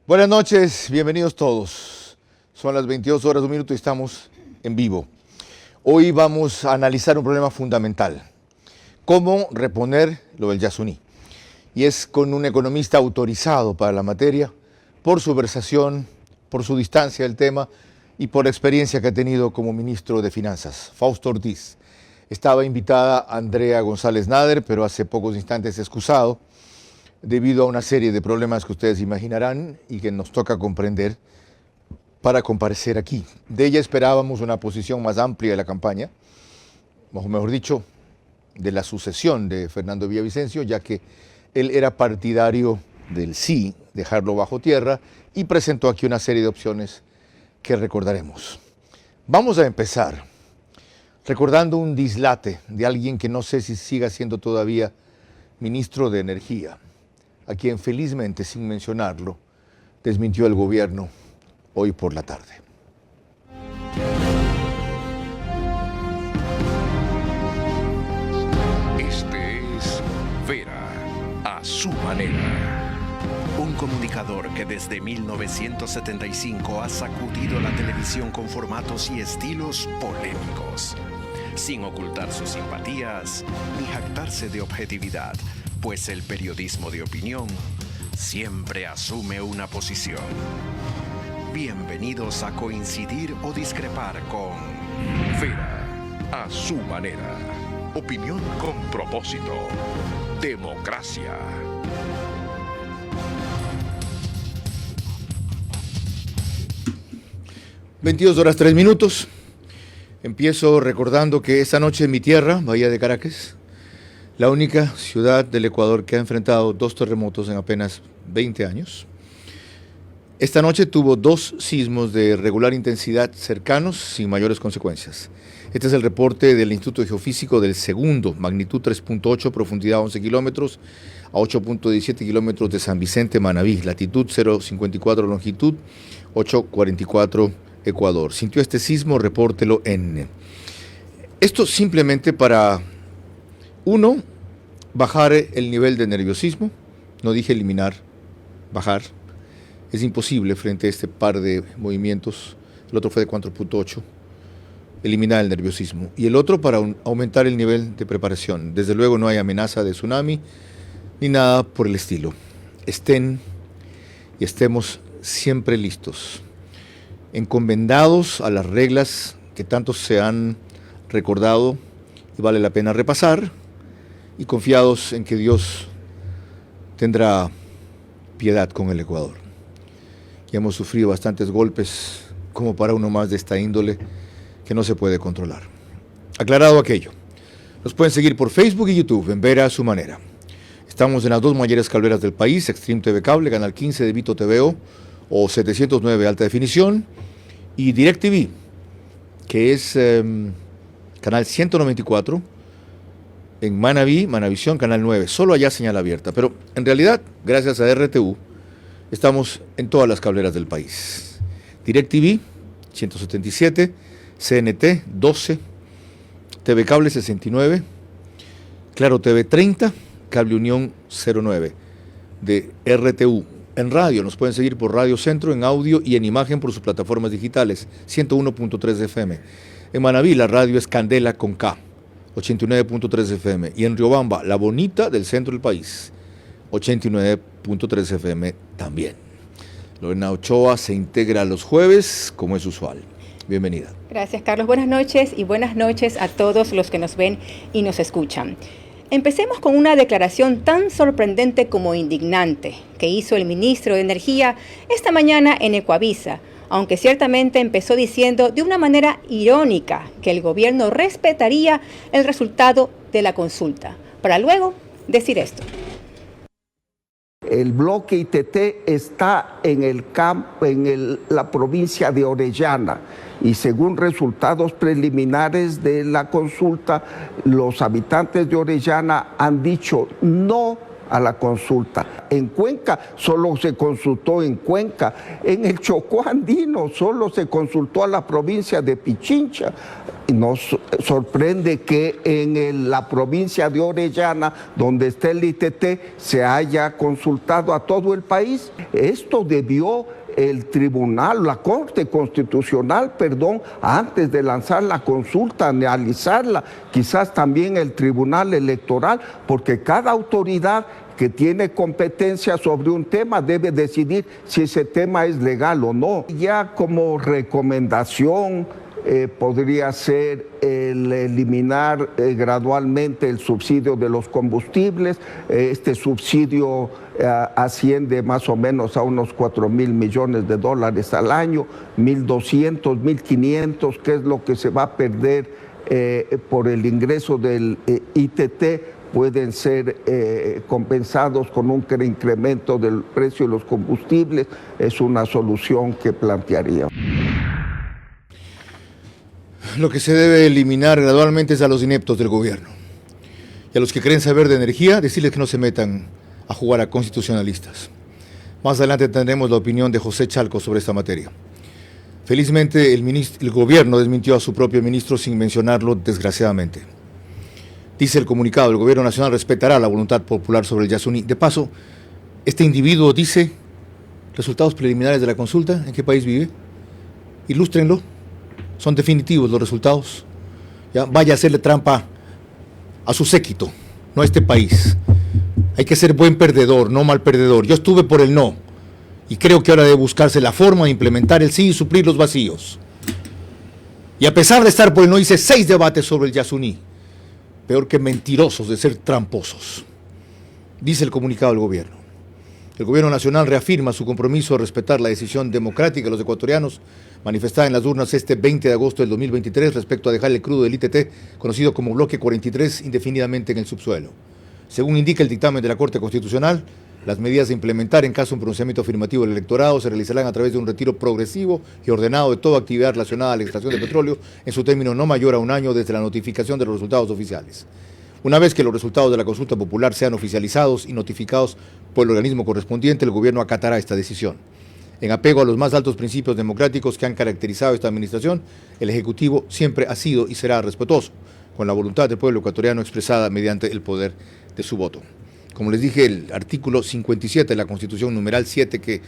Buenas noches, bienvenidos todos. Son las 22 horas, 1 minuto y estamos en vivo. Hoy vamos a analizar un problema fundamental. ¿Cómo reponer lo del Yasuní? Y es con un economista autorizado para la materia, por su versación, por su distancia del tema y por la experiencia que ha tenido como ministro de Finanzas, Fausto Ortiz. Estaba invitada Andrea González Nader, pero hace pocos instantes excusado, debido a una serie de problemas que ustedes imaginarán y que nos toca comprender para comparecer aquí. De ella esperábamos una posición más amplia de la campaña, o mejor dicho, de la sucesión de Fernando Villavicencio, ya que él era partidario del sí, dejarlo bajo tierra, y presentó aquí una serie de opciones que recordaremos. Vamos a empezar recordando un dislate de alguien que no sé si siga siendo todavía ministro de Energía, a quien felizmente, sin mencionarlo, desmintió el gobierno hoy por la tarde. Este es Vera a su manera. Un comunicador que desde 1975 ha sacudido la televisión con formatos y estilos polémicos, sin ocultar sus simpatías ni jactarse de objetividad, pues el periodismo de opinión siempre asume una posición. Bienvenidos a coincidir o discrepar con Vera a su manera. Opinión con propósito. Democracia. (22:03). Empiezo recordando que esta noche en mi tierra, Bahía de Caracas, la única ciudad del Ecuador que ha enfrentado 2 terremotos en apenas 20 años. Esta noche tuvo 2 sismos de regular intensidad cercanos sin mayores consecuencias. Este es el reporte del Instituto Geofísico del segundo, magnitud 3.8, profundidad 11 kilómetros, a 8.17 kilómetros de San Vicente, Manabí, latitud 0.54, longitud 8.44, Ecuador. Sintió este sismo, repórtelo en... Esto simplemente para... 1, bajar el nivel de nerviosismo. No dije eliminar, bajar. Es imposible frente a este par de movimientos. El otro fue de 4.8. Eliminar el nerviosismo. Y el otro para aumentar el nivel de preparación. Desde luego no hay amenaza de tsunami ni nada por el estilo. Estén y estemos siempre listos, encomendados a las reglas que tanto se han recordado y vale la pena repasar, y confiados en que Dios tendrá piedad con el Ecuador. Ya hemos sufrido bastantes golpes como para uno más de esta índole que no se puede controlar. Aclarado aquello, nos pueden seguir por Facebook y YouTube en Vera a su manera. Estamos en las 2 mayores cableras del país, Extreme TV Cable, Canal 15 de Vito TVO o 709 Alta Definición, y DirecTV, que es Canal 194, en Manabí, Manavisión, Canal 9, solo allá señal abierta, pero en realidad, gracias a RTU, estamos en todas las cableras del país. DirecTV, 177, CNT, 12, TV Cable, 69, Claro TV, 30, Cable Unión, 09, de RTU. En radio, nos pueden seguir por Radio Centro, en audio y en imagen por sus plataformas digitales, 101.3 FM. En Manabí, la radio es Candela con K, 89.3 FM, y en Riobamba, la bonita del centro del país, 89.3 FM también. Lorena Ochoa se integra los jueves, como es usual. Bienvenida. Gracias, Carlos. Buenas noches y buenas noches a todos los que nos ven y nos escuchan. Empecemos con una declaración tan sorprendente como indignante que hizo el ministro de Energía esta mañana en Ecuavisa, aunque ciertamente empezó diciendo de una manera irónica que el gobierno respetaría el resultado de la consulta, para luego decir esto. El bloque ITT está en el campo, la provincia de Orellana, y según resultados preliminares de la consulta, los habitantes de Orellana han dicho no a la consulta. En Cuenca solo se consultó en Cuenca, en el Chocó andino solo se consultó a la provincia de Pichincha. Nos sorprende que en la provincia de Orellana, donde está el ITT, se haya consultado a todo el país. Esto debió el tribunal, la Corte Constitucional, antes de lanzar la consulta, analizarla, quizás también el Tribunal Electoral, porque cada autoridad que tiene competencia sobre un tema debe decidir si ese tema es legal o no. Ya como recomendación podría ser el eliminar gradualmente el subsidio de los combustibles. Este subsidio asciende más o menos a unos 4.000 millones de dólares al año, 1.200, 1.500, que es lo que se va a perder por el ingreso del ITT, pueden ser compensados con un incremento del precio de los combustibles. Es una solución que plantearía. Lo que se debe eliminar gradualmente es a los ineptos del gobierno. Y a los que creen saber de energía, decirles que no se metan a jugar a constitucionalistas. Más adelante tendremos la opinión de José Chalco sobre esta materia. Felizmente el gobierno desmintió a su propio ministro sin mencionarlo, desgraciadamente. Dice el comunicado, el gobierno nacional respetará la voluntad popular sobre el Yasuní. De paso, este individuo dice resultados preliminares de la consulta, ¿en qué país vive? Ilústrenlo. Son definitivos los resultados. Ya, vaya a hacerle trampa a su séquito, no a este país. Hay que ser buen perdedor, no mal perdedor. Yo estuve por el no y creo que ahora debe buscarse la forma de implementar el sí y suplir los vacíos. Y a pesar de estar por el no, hice 6 debates sobre el Yasuní. Peor que mentirosos de ser tramposos. Dice el comunicado del gobierno. El gobierno nacional reafirma su compromiso de respetar la decisión democrática de los ecuatorianos manifestada en las urnas este 20 de agosto del 2023 respecto a dejar el crudo del ITT, conocido como Bloque 43, indefinidamente en el subsuelo. Según indica el dictamen de la Corte Constitucional, las medidas a implementar en caso de un pronunciamiento afirmativo del electorado se realizarán a través de un retiro progresivo y ordenado de toda actividad relacionada a la extracción de petróleo en su término no mayor a un año desde la notificación de los resultados oficiales. Una vez que los resultados de la consulta popular sean oficializados y notificados por el organismo correspondiente, el gobierno acatará esta decisión. En apego a los más altos principios democráticos que han caracterizado esta administración, el Ejecutivo siempre ha sido y será respetuoso con la voluntad del pueblo ecuatoriano expresada mediante el poder de su voto. Como les dije, el artículo 57 de la Constitución, numeral 7, que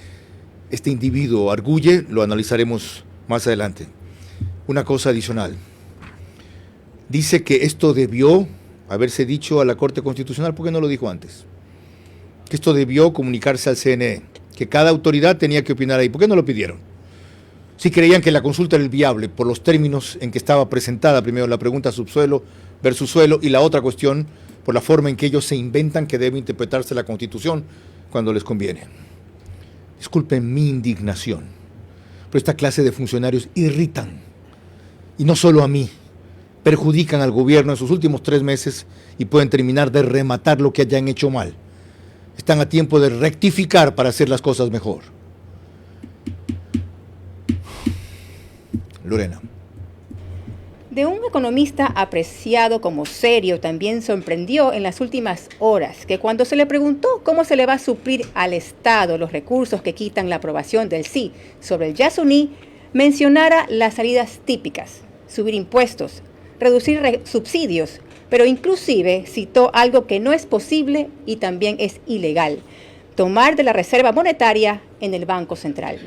este individuo arguye, lo analizaremos más adelante. Una cosa adicional. Dice que esto debió haberse dicho a la Corte Constitucional, ¿por qué no lo dijo antes? Que esto debió comunicarse al CNE, que cada autoridad tenía que opinar ahí. ¿Por qué no lo pidieron? Si creían que la consulta era viable por los términos en que estaba presentada, primero la pregunta subsuelo versus suelo, y la otra cuestión por la forma en que ellos se inventan que debe interpretarse la Constitución cuando les conviene. Disculpen mi indignación, pero esta clase de funcionarios irritan, y no solo a mí, perjudican al gobierno en sus últimos 3 meses y pueden terminar de rematar lo que hayan hecho mal. Están a tiempo de rectificar para hacer las cosas mejor. Lorena. De un economista apreciado como serio, también sorprendió en las últimas horas que cuando se le preguntó cómo se le va a suplir al Estado los recursos que quitan la aprobación del sí sobre el Yasuní, mencionara las salidas típicas, subir impuestos, reducir subsidios, pero inclusive citó algo que no es posible y también es ilegal: tomar de la reserva monetaria en el Banco Central.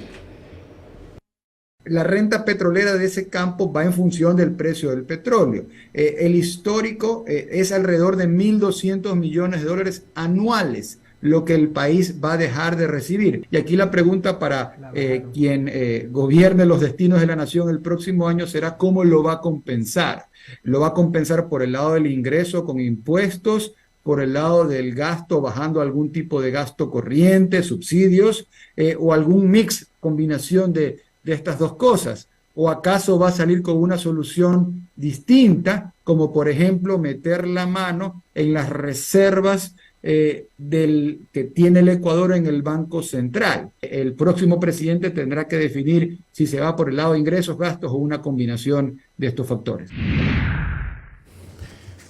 La renta petrolera de ese campo va en función del precio del petróleo. El histórico es alrededor de 1.200 millones de dólares anuales lo que el país va a dejar de recibir. Y aquí la pregunta para quien gobierne los destinos de la nación el próximo año será cómo lo va a compensar. Lo va a compensar por el lado del ingreso con impuestos, por el lado del gasto bajando algún tipo de gasto corriente, subsidios, o algún mix, combinación de estas dos cosas. ¿O acaso va a salir con una solución distinta, como por ejemplo meter la mano en las reservas que tiene el Ecuador en el Banco Central? El próximo presidente tendrá que definir si se va por el lado de ingresos, gastos o una combinación de estos factores.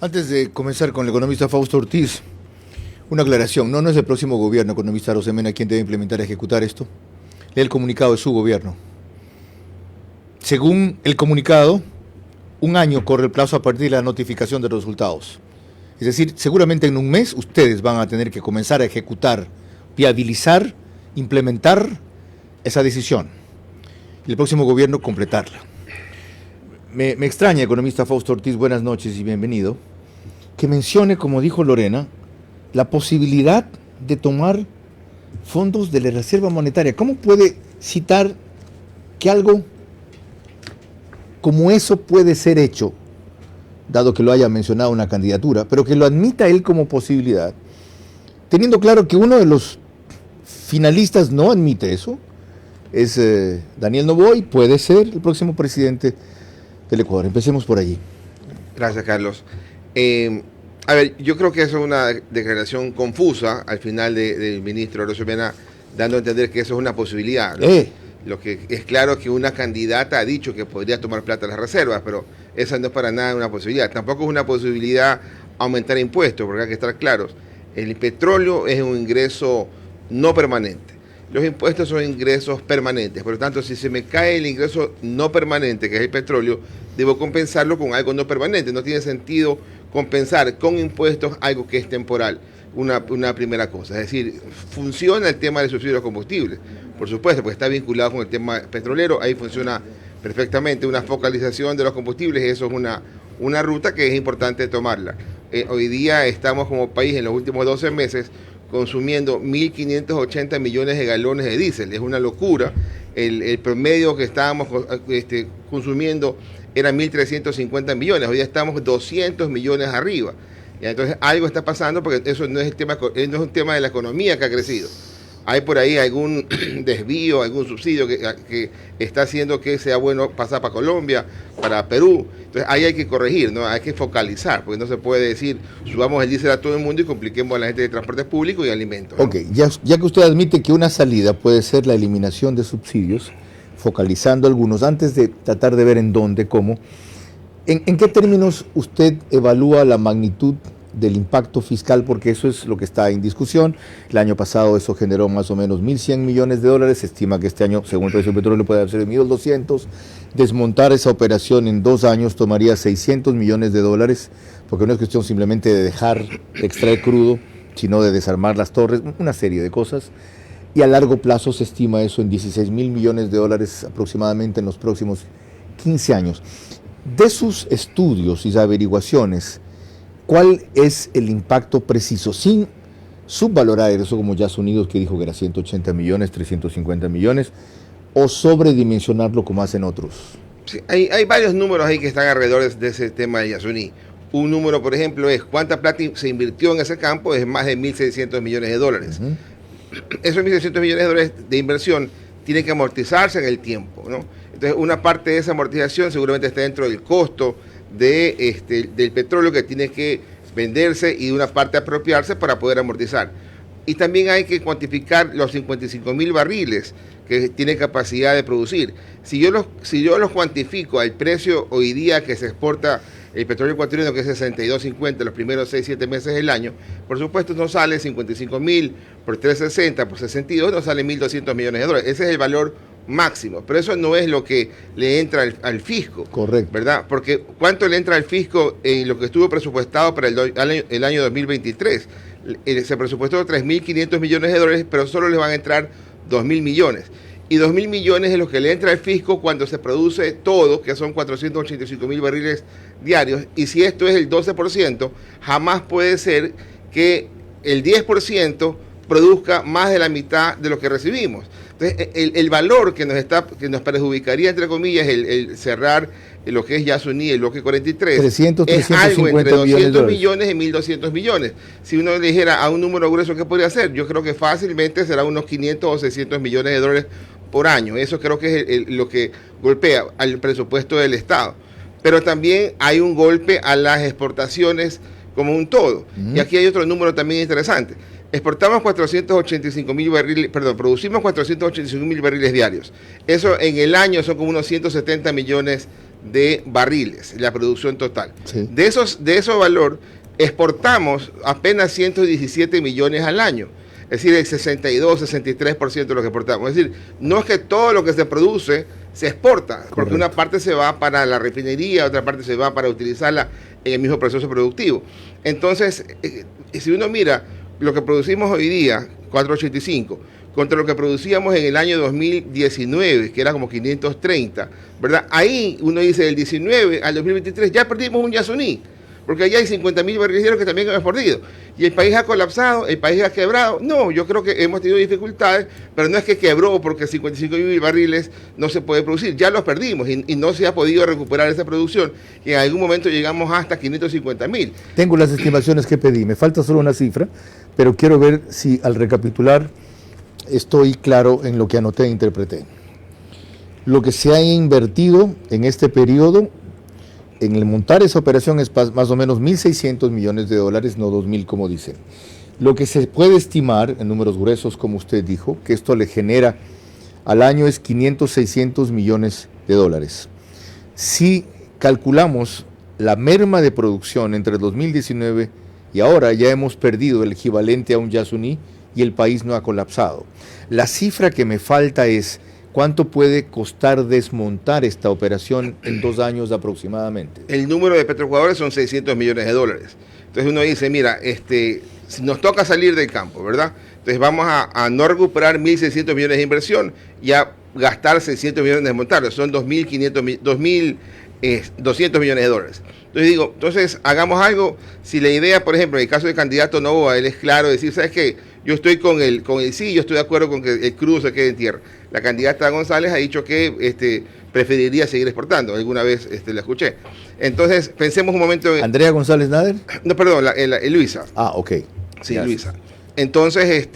Antes de comenzar con el economista Fausto Ortiz, Una aclaración, no es el próximo gobierno, economista Rosemena, quien debe implementar y ejecutar esto. Lee el comunicado de su gobierno. Según el comunicado, 1 año corre el plazo a partir de la notificación de los resultados. Es decir, seguramente en un mes ustedes van a tener que comenzar a ejecutar, viabilizar, implementar esa decisión. Y el próximo gobierno completarla. Me extraña, economista Fausto Ortiz, buenas noches y bienvenido, que mencione, como dijo Lorena, la posibilidad de tomar fondos de la Reserva Monetaria. ¿Cómo puede citar que algo como eso puede ser hecho, dado que lo haya mencionado una candidatura, pero que lo admita él como posibilidad, teniendo claro que uno de los finalistas no admite eso, es Daniel Noboa, puede ser el próximo presidente del Ecuador? Empecemos por allí. Gracias, Carlos. A ver, yo creo que eso es una declaración confusa al final del ministro Rosemena, dando a entender que eso es una posibilidad, ¿no? Lo que es claro que una candidata ha dicho que podría tomar plata de las reservas, pero esa no es para nada una posibilidad. Tampoco es una posibilidad aumentar impuestos, porque hay que estar claros. El petróleo es un ingreso no permanente. Los impuestos son ingresos permanentes. Por lo tanto, si se me cae el ingreso no permanente, que es el petróleo, debo compensarlo con algo no permanente. No tiene sentido compensar con impuestos algo que es temporal. Una primera cosa. Es decir, funciona el tema del subsidio de los combustibles, por supuesto, porque está vinculado con el tema petrolero. Ahí funciona perfectamente una focalización de los combustibles, y eso es una ruta que es importante tomarla. Hoy día estamos como país en los últimos 12 meses consumiendo 1.580 millones de galones de diésel. Es una locura. El promedio que estábamos consumiendo era 1.350 millones. Hoy día estamos 200 millones arriba. Entonces algo está pasando, porque eso no es un tema de la economía que ha crecido. Hay por ahí algún desvío, algún subsidio que está haciendo que sea bueno pasar para Colombia, para Perú. Entonces ahí hay que corregir, ¿no? Hay que focalizar, porque no se puede decir subamos el diésel a todo el mundo y compliquemos a la gente de transportes públicos y alimentos, ¿no? Ok, ya que usted admite que una salida puede ser la eliminación de subsidios, focalizando algunos, antes de tratar de ver en dónde, cómo, ¿en qué términos usted evalúa la magnitud del impacto fiscal? Porque eso es lo que está en discusión. El año pasado eso generó más o menos 1.100 millones de dólares. Se estima que este año, según el precio del petróleo, puede ser 1.200. Desmontar esa operación en 2 años tomaría 600 millones de dólares, porque no es cuestión simplemente de dejar de extraer crudo, sino de desarmar las torres, una serie de cosas. Y a largo plazo se estima eso en 16.000 millones de dólares aproximadamente en los próximos 15 años. De sus estudios y averiguaciones, ¿cuál es el impacto preciso, sin subvalorar eso como Estados Unidos, que dijo que era 180 millones, 350 millones, o sobredimensionarlo como hacen otros? Sí, hay varios números ahí que están alrededor de ese tema de Yasuní. Un número, por ejemplo, es cuánta plata se invirtió en ese campo, es más de 1.600 millones de dólares. Esos 1.600 millones de dólares de inversión tienen que amortizarse en el tiempo, ¿no? Entonces, una parte de esa amortización seguramente está dentro del costo del petróleo, que tiene que venderse, y una parte apropiarse para poder amortizar. Y también hay que cuantificar los 55.000 barriles que tiene capacidad de producir. Si yo los cuantifico al precio hoy día que se exporta el petróleo ecuatoriano, que es 62.50 los primeros 6-7 meses del año, por supuesto no sale 55.000 por 360, por 62, no sale 1.200 millones de dólares. Ese es el valor máximo, pero eso no es lo que le entra al fisco. Correcto. ¿Verdad? Porque ¿cuánto le entra al fisco en lo que estuvo presupuestado para el año 2023? Se presupuestó 3.500 millones de dólares, pero solo les van a entrar 2.000 millones. Y 2.000 millones es lo que le entra al fisco cuando se produce todo, que son 485.000 barriles diarios. Y si esto es el 12%, jamás puede ser que el 10% produzca más de la mitad de lo que recibimos. Entonces, el valor que nos perjudicaría, entre comillas, el cerrar lo que es Yasuní, el bloque 43, 300, es algo entre 200 millones y 1.200 millones. Si uno le dijera a un número grueso, ¿qué podría ser? Yo creo que fácilmente será unos 500 o 600 millones de dólares por año. Eso creo que es lo que golpea al presupuesto del Estado. Pero también hay un golpe a las exportaciones como un todo. Y aquí hay otro número también interesante. Exportamos 485.000 barriles, producimos 485.000 barriles diarios. Eso en el año son como unos 170 millones de barriles, la producción total. Sí. De esos valor, exportamos apenas 117 millones al año. Es decir, el 62-63% de lo que exportamos. Es decir, no es que todo lo que se produce se exporta, porque una parte se va para la refinería, otra parte se va para utilizarla en el mismo proceso productivo. Entonces, si uno mira lo que producimos hoy día, 485, contra lo que producíamos en el año 2019, que era como 530, ¿verdad? Ahí uno dice, del 19 al 2023 ya perdimos un Yasuní, porque allá hay 50.000 barriles que también hemos perdido. Y el país ha colapsado, el país ha quebrado. No, yo creo que hemos tenido dificultades, pero no es que quebró porque 55.000 barriles no se puede producir. Ya los perdimos y no se ha podido recuperar esa producción. Y en algún momento llegamos hasta 550.000. Tengo las estimaciones que pedí, me falta solo una cifra, pero quiero ver si al recapitular estoy claro en lo que anoté e interpreté. Lo que se ha invertido en este periodo en el montar esa operación es más o menos 1.600 millones de dólares, no 2.000 como dicen. Lo que se puede estimar en números gruesos, como usted dijo, que esto le genera al año es 500, 600 millones de dólares. Si calculamos la merma de producción entre el 2019 y ahora, ya hemos perdido el equivalente a un Yasuní y el país no ha colapsado. La cifra que me falta es ¿cuánto puede costar desmontar esta operación en 2 años aproximadamente? El número de Petroecuador son 600 millones de dólares. Entonces uno dice, mira, si nos toca salir del campo, ¿verdad? Entonces vamos a no recuperar 1.600 millones de inversión y a gastar 600 millones de desmontarlo. Son 2.200 millones de dólares. Entonces digo, hagamos algo. Si la idea, por ejemplo, en el caso del candidato Novoa, él es claro, decir, ¿sabes qué? Yo estoy con el sí, yo estoy de acuerdo con que el crudo se quede en tierra. La candidata González ha dicho que preferiría seguir exportando. Alguna vez la escuché. Entonces, pensemos un momento. ¿Andrea González Nader? No, perdón, Luisa. Ah, ok. Sí, gracias. Luisa. Entonces,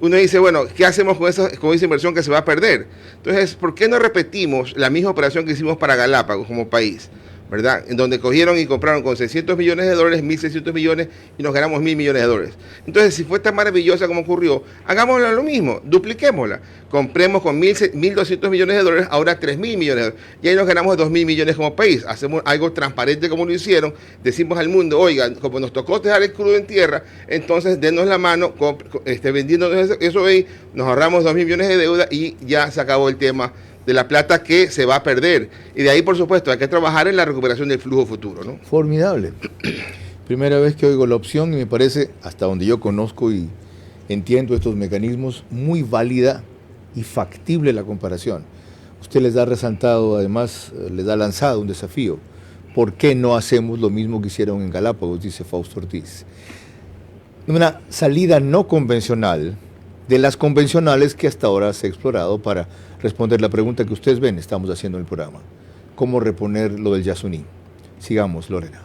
uno dice, bueno, ¿qué hacemos con esa inversión que se va a perder? Entonces, ¿por qué no repetimos la misma operación que hicimos para Galápagos como país? ¿Verdad? En donde cogieron y compraron con 600 millones de dólares, 1.600 millones y nos ganamos 1.000 millones de dólares. Entonces, si fue tan maravillosa como ocurrió, hagámoslo lo mismo, dupliquémosla. Compremos con 1.200 millones de dólares, ahora 3.000 millones de dólares. Y ahí nos ganamos 2.000 millones como país. Hacemos algo transparente como lo hicieron. Decimos al mundo, oigan, como nos tocó dejar el crudo en tierra, entonces denos la mano, vendiendo eso ahí, nos ahorramos 2.000 millones de deuda y ya se acabó el tema de la plata que se va a perder. Y de ahí, por supuesto, hay que trabajar en la recuperación del flujo futuro, ¿no? Formidable. Primera vez que oigo la opción y me parece, hasta donde yo conozco y entiendo estos mecanismos, muy válida y factible la comparación. Usted les ha resaltado, además, les ha lanzado un desafío. ¿Por qué no hacemos lo mismo que hicieron en Galápagos?, dice Fausto Ortiz. Una salida no convencional de las convencionales que hasta ahora se ha explorado para responder la pregunta que ustedes ven, estamos haciendo en el programa. ¿Cómo reponer lo del Yasuní? Sigamos, Lorena.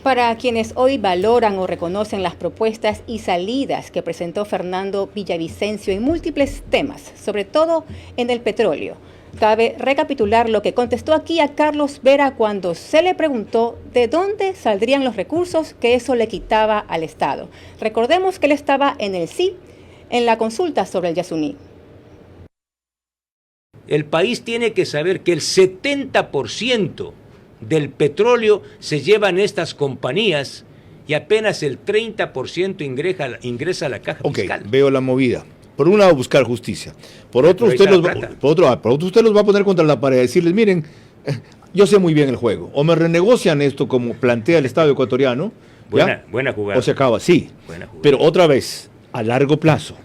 Para quienes hoy valoran o reconocen las propuestas y salidas que presentó Fernando Villavicencio en múltiples temas, sobre todo en el petróleo, cabe recapitular lo que contestó aquí a Carlos Vera cuando se le preguntó de dónde saldrían los recursos que eso le quitaba al Estado. Recordemos que él estaba en el sí en la consulta sobre el Yasuní. El país tiene que saber que el 70% del petróleo se llevan estas compañías y apenas el 30% ingresa a la caja fiscal. Ok, veo la movida. Por un lado, buscar justicia. Por otro, usted los va a poner contra la pared y decirles, miren, yo sé muy bien el juego. O me renegocian esto como plantea el Estado ecuatoriano. Buena jugada. O se acaba, sí. Pero otra vez, a largo plazo.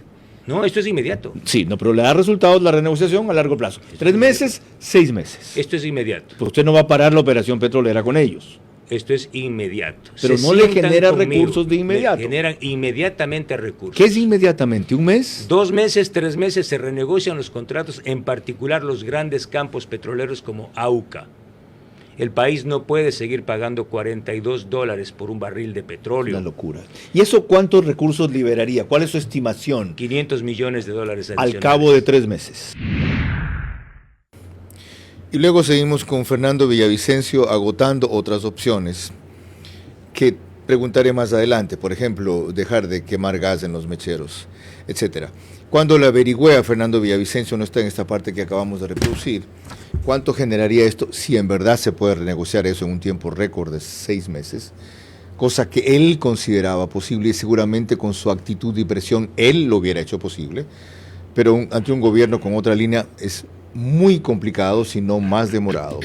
No, esto es inmediato. Sí, no, pero le da resultados la renegociación a largo plazo. 3 meses, 6 meses. Esto es inmediato. Pues usted no va a parar la operación petrolera con ellos. Esto es inmediato. Pero no le genera recursos de inmediato. Generan inmediatamente recursos. ¿Qué es inmediatamente? ¿1 mes? 2 meses, 3 meses se renegocian los contratos, en particular los grandes campos petroleros como Auca. El país no puede seguir pagando $42 por un barril de petróleo. Una locura. ¿Y eso cuántos recursos liberaría? ¿Cuál es su estimación? $500 millones adicionales. Al cabo de 3 meses. Y luego seguimos con Fernando Villavicencio agotando otras opciones que preguntaré más adelante. Por ejemplo, dejar de quemar gas en los mecheros, etcétera. Cuando le averigüé a Fernando Villavicencio, no está en esta parte que acabamos de reproducir, ¿cuánto generaría esto si en verdad se puede renegociar eso en un tiempo récord de 6 meses? cosa que él consideraba posible y seguramente con su actitud y presión él lo hubiera hecho posible, pero ante un gobierno con otra línea es muy complicado, si no más demorado.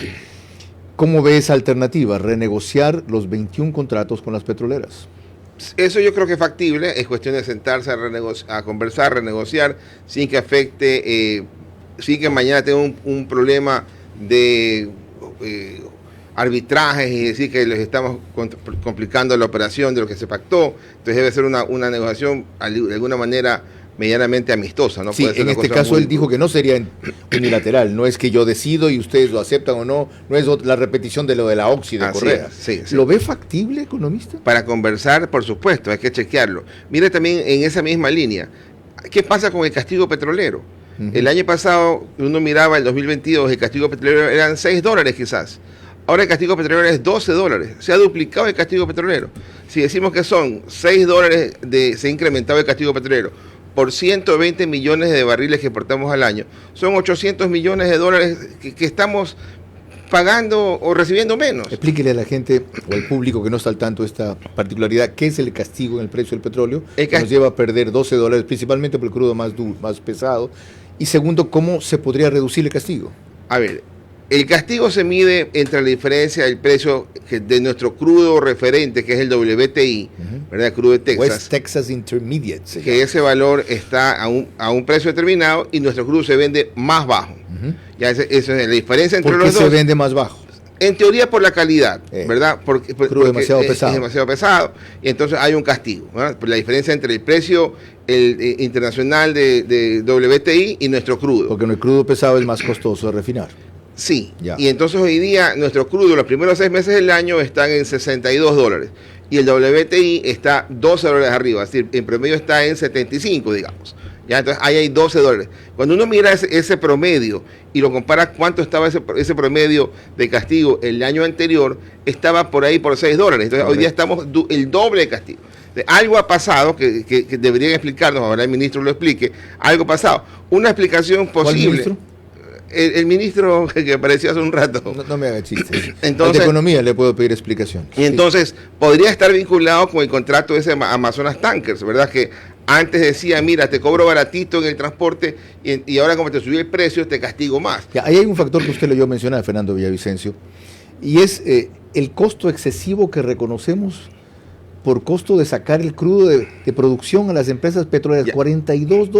¿Cómo ve esa alternativa? Renegociar los 21 contratos con las petroleras. Eso yo creo que es factible, es cuestión de sentarse a conversar, renegociar, sin que afecte, sin que mañana tenga un problema de arbitrajes y decir que les estamos complicando la operación de lo que se pactó. Entonces debe ser una negociación de alguna manera medianamente amistosa, ¿no? Sí, puede ser en una este cosa caso muy... él dijo que no sería unilateral, no es que yo decido y ustedes lo aceptan o no, no es la repetición de lo de la Oxy de Correa. Sí. ¿Lo ve factible, economista? Para conversar, por supuesto, hay que chequearlo. Mire también en esa misma línea, ¿qué pasa con el castigo petrolero? El año pasado, uno miraba el 2022, el castigo petrolero eran $6 quizás. Ahora el castigo petrolero es $12. Se ha duplicado el castigo petrolero. Si decimos que son $6 se ha incrementado el castigo petrolero por 120 millones de barriles que exportamos al año, son 800 millones de dólares que estamos pagando o recibiendo menos. Explíquele a la gente o al público que no está al tanto de esta particularidad, ¿qué es el castigo en el precio del petróleo? Que nos lleva a perder $12, principalmente por el crudo más pesado. Y segundo, ¿cómo se podría reducir el castigo? A ver, el castigo se mide entre la diferencia del precio de nuestro crudo referente, que es el WTI, ¿verdad? El crudo de Texas. West Texas Intermediate. Que ese valor está a un precio determinado y nuestro crudo se vende más bajo. Ya esa es la diferencia entre los dos. ¿Por qué se vende más bajo? En teoría por la calidad, ¿verdad? Porque demasiado pesado. Es demasiado pesado y entonces hay un castigo, ¿verdad? Por la diferencia entre el precio internacional de WTI y nuestro crudo. Porque el crudo pesado es más costoso de refinar. Sí, ya. Y entonces hoy día nuestro crudo los primeros 6 meses del año están en $62 y el WTI está $12 arriba, es decir, en promedio está en 75, digamos. Ya, entonces ahí hay $12. Cuando uno mira ese promedio y lo compara cuánto estaba ese promedio de castigo el año anterior, estaba por ahí por $6. Entonces hoy día estamos el doble de castigo. Algo ha pasado que deberían explicarnos, ahora el ministro lo explique, algo ha pasado. Una explicación posible. ¿Cuál ministro? El ministro que apareció hace un rato. No me haga chistes. Entonces, al de Economía le puedo pedir explicación. Y entonces podría estar vinculado con el contrato de ese Amazonas Tankers, ¿verdad? Que antes decía, mira, te cobro baratito en el transporte y ahora como te subió el precio, te castigo más. Ya, ahí hay un factor que usted le oyó mencionar, Fernando Villavicencio, y es el costo excesivo que reconocemos por costo de sacar el crudo de producción a las empresas petroleras, $42.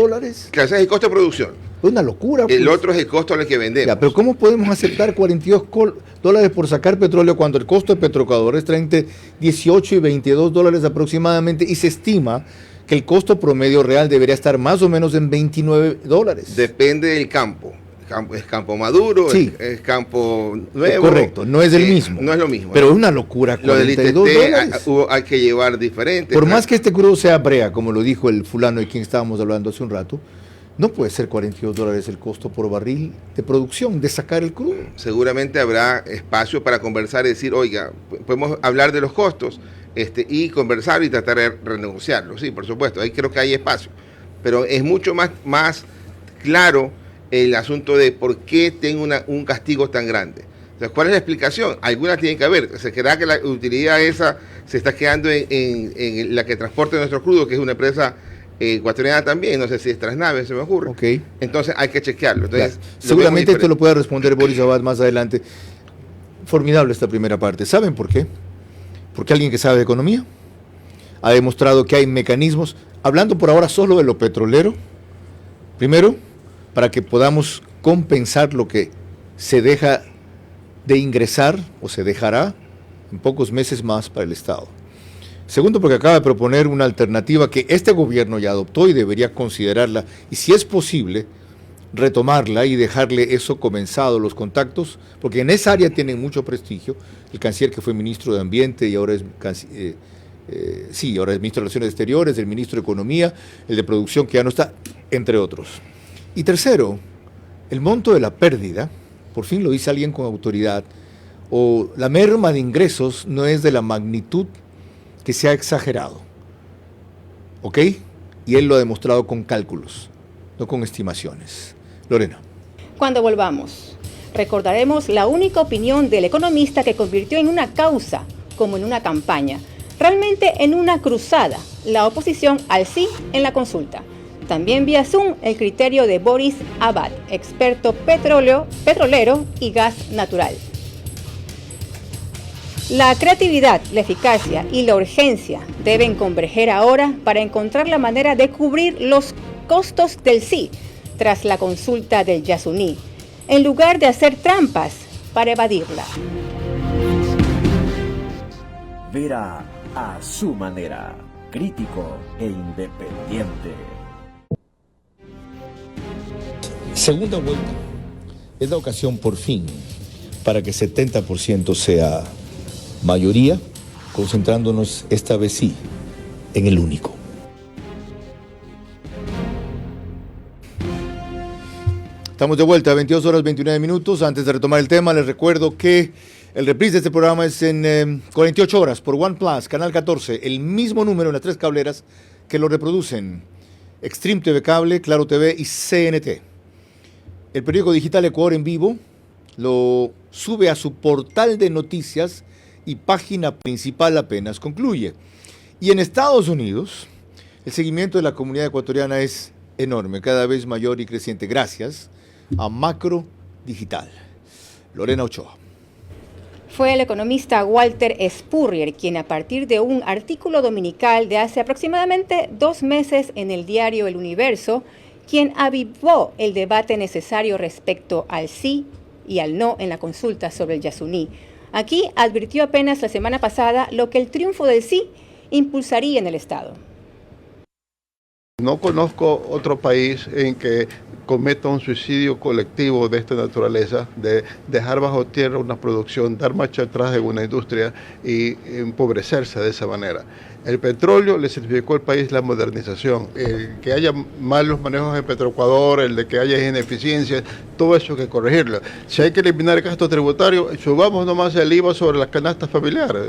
Claro, ese es el costo de producción. Es una locura. El otro es el costo al que vendemos. Ya, pero ¿cómo podemos aceptar $42 por sacar petróleo cuando el costo de Petroecuador está entre $18 y $22 aproximadamente y se estima que el costo promedio real debería estar más o menos en $29? Depende del campo. Es campo maduro, sí. es campo nuevo. Correcto, no es el mismo. No es lo mismo. Pero es una locura. Lo del ITT hay que llevar diferente. Por más que este crudo sea brea, como lo dijo el fulano de quien estábamos hablando hace un rato, no puede ser $42 el costo por barril de producción, de sacar el crudo. Seguramente habrá espacio para conversar y decir, oiga, podemos hablar de los costos y conversar y tratar de renegociarlo. Sí, por supuesto, ahí creo que hay espacio. Pero es mucho más claro el asunto de por qué tengo un castigo tan grande. Entonces, ¿cuál es la explicación? Alguna tiene que haber. ¿Se cree que la utilidad esa se está quedando en la que transporta nuestro crudo, que es una empresa ecuatoriana también? No sé si es Transnave, se me ocurre. Okay. Entonces hay que chequearlo. Entonces, seguramente esto lo pueda responder Boris Abad más adelante. Formidable esta primera parte. ¿Saben por qué? Porque alguien que sabe de economía ha demostrado que hay mecanismos, hablando por ahora solo de lo petrolero, primero, para que podamos compensar lo que se deja de ingresar o se dejará en pocos meses más para el Estado. Segundo, porque acaba de proponer una alternativa que este gobierno ya adoptó y debería considerarla, y si es posible, retomarla y dejarle eso comenzado, los contactos, porque en esa área tienen mucho prestigio. El canciller que fue ministro de Ambiente y ahora es ahora es ministro de Relaciones Exteriores, el ministro de Economía, el de Producción que ya no está, entre otros. Y tercero, el monto de la pérdida, por fin lo dice alguien con autoridad, o la merma de ingresos no es de la magnitud que se ha exagerado, ¿ok? Y él lo ha demostrado con cálculos, no con estimaciones. Lorena. Cuando volvamos, recordaremos la única opinión del economista que convirtió en una causa como en una campaña. realmente en una cruzada, la oposición al sí en la consulta. También vía Zoom el criterio de Boris Abad, experto petrolero y gas natural. La creatividad, la eficacia y la urgencia deben converger ahora para encontrar la manera de cubrir los costos del sí tras la consulta del Yasuní, en lugar de hacer trampas para evadirla. Vera a su manera, crítico e independiente. Segunda vuelta. Es la ocasión por fin para que 70% sea mayoría, concentrándonos esta vez sí en el único. Estamos de vuelta a 22 horas 29 minutos. Antes de retomar el tema, les recuerdo que el reprise de este programa es en 48 horas por OnePlus, Canal 14, el mismo número en las 3 cableras que lo reproducen: Extreme TV Cable, Claro TV y CNT. El periódico digital Ecuador en Vivo lo sube a su portal de noticias y página principal apenas concluye. Y en Estados Unidos, el seguimiento de la comunidad ecuatoriana es enorme, cada vez mayor y creciente, gracias a Macro Digital. Lorena Ochoa. Fue el economista Walter Spurrier quien, a partir de un artículo dominical de hace aproximadamente 2 meses en el diario El Universo, quien avivó el debate necesario respecto al sí y al no en la consulta sobre el Yasuní. Aquí advirtió apenas la semana pasada lo que el triunfo del sí impulsaría en el Estado. No conozco otro país en que cometa un suicidio colectivo de esta naturaleza, de dejar bajo tierra una producción, dar marcha atrás de una industria y empobrecerse de esa manera. El petróleo le significó al país la modernización, el que haya malos manejos en Petroecuador, el de que haya ineficiencias, todo eso hay que corregirlo. Si hay que eliminar el gasto tributario, subamos nomás el IVA sobre las canastas familiares,